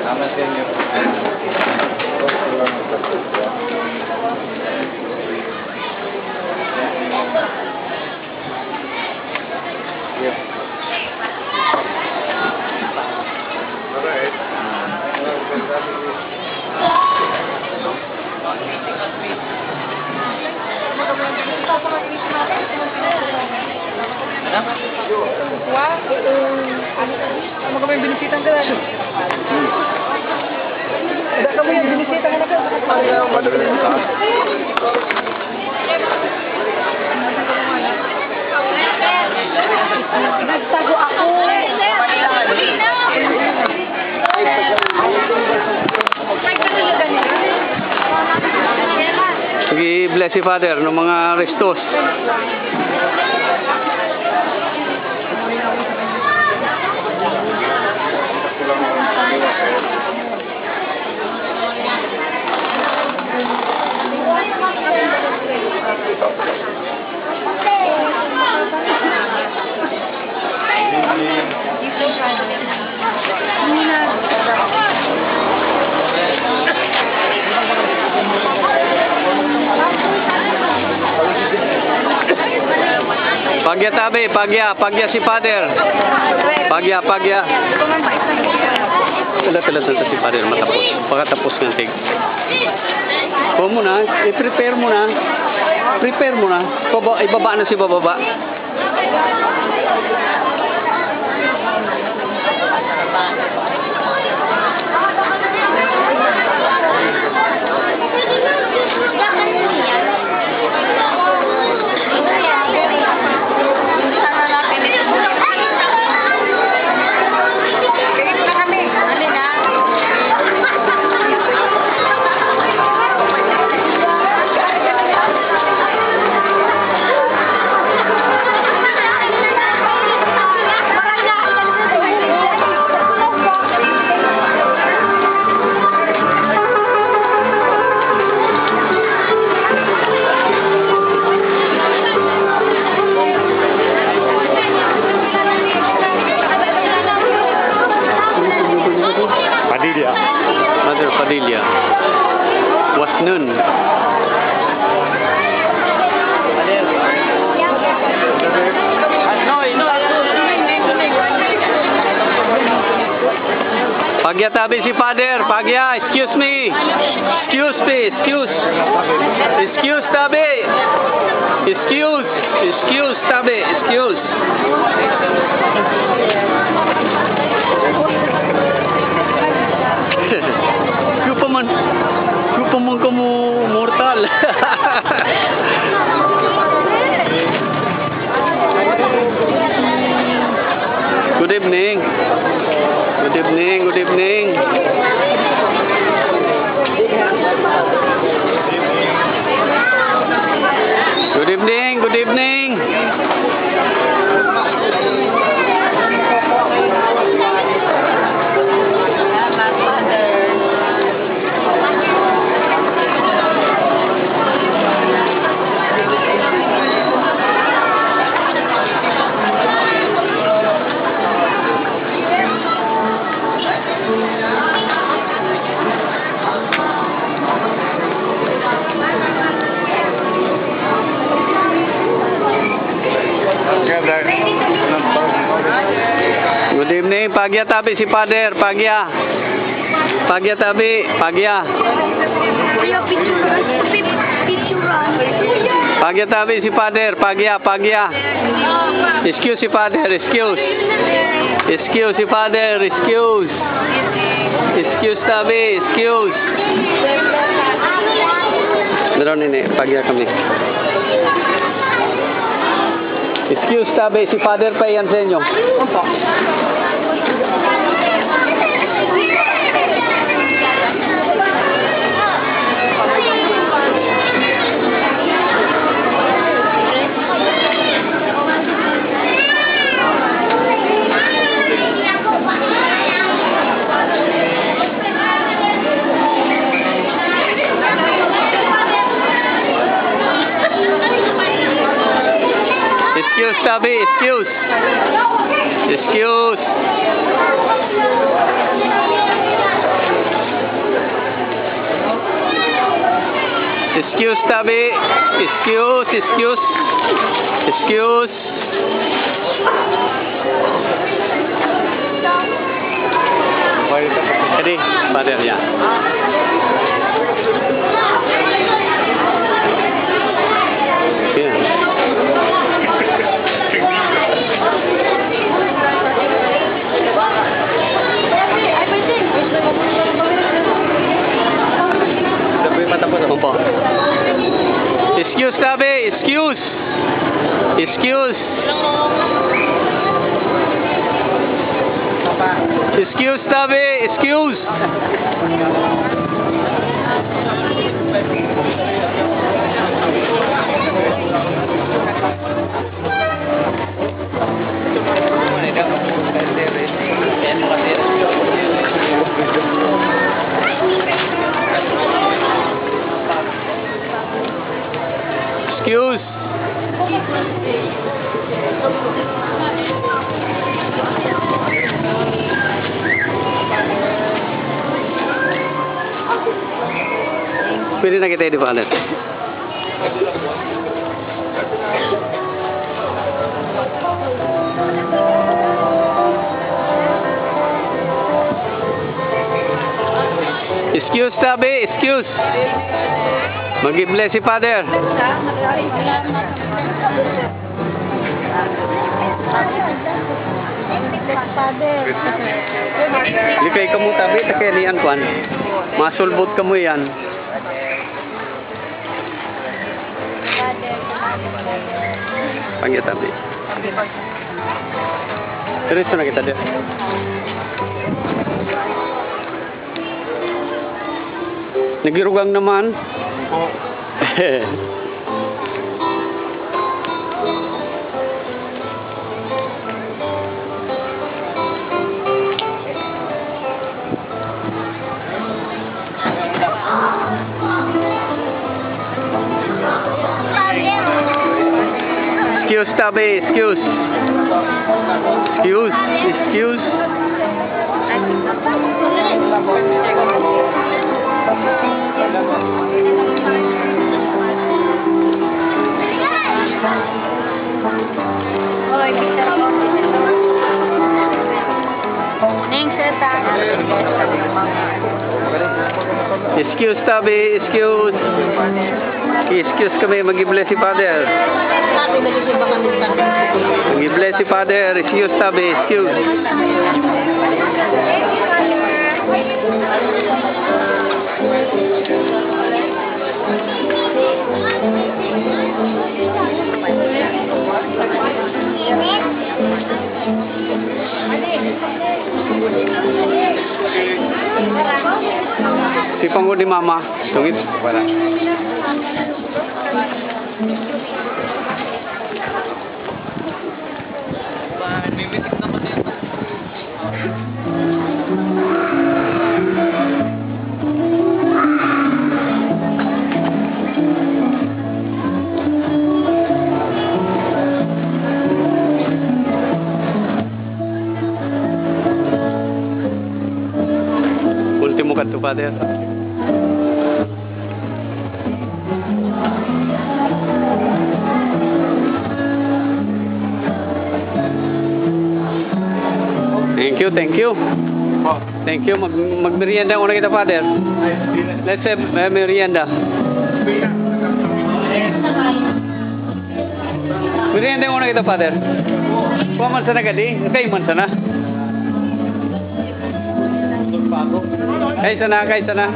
Salamat sa inyo. Ano kami binisitan ka lang? Ada kami yang binisitan ka lang? Nagtago ako. Sige, bless si Father ng mga restos. Pagya tabi, pagya si Father. Pagya. Tala si Father matapos. Pagkatapos ng tig. Kuha mo na, i-prepare mo na. Prepare mo na. Ibaba na si bababa. Mother Padilla was nun. Pagya tabi si Father. Pagya, excuse me. Excuse tabi. Excuse tabi. Excuse. Kupaman kamu mortal. Good evening. Good evening. Good evening, pagya tabi si Father, pagya tabi, pagya tabi si Father, pagya. Excuse si Father, excuse si Father, excuse tabi, excuse. Meron ini, pagya kami. Excuse tabi si Father pa yan sa inyo. Excuse tabi, excuse. Excuse, tabi. Excuse, excuse. Excuse. Jadi, Father ya. Yeah. Sabi matapos ako po. Excuse, tabi. Excuse. Excuse. Excuse, tabi. Excuse. Excuse. Pwede na kita di Father. Excuse, tabi. Excuse. Mag-bless si Father. Likay ka mo tabi, takay niyan kuan. Masulbot ka mo yan. Panggil tabi. Diretso na kita din. Nagirugang naman. Excuse, tabi. Excuse. Excuse. Excuse. Excuse, tabi. Excuse. Excuse kami. Mag-bless si Father. Mag-bless si Father. Excuse, tabi. Excuse. Si Pango di Mama. Tungit. Wala. Ultimo kanto, Father. Thank you, thank you. Thank you. Mag-merienda muna kita, Father. Let's have merienda. Merienda muna kita, Father. Kuha man sana kadi. Kay man sana. Kay sana, kay sana.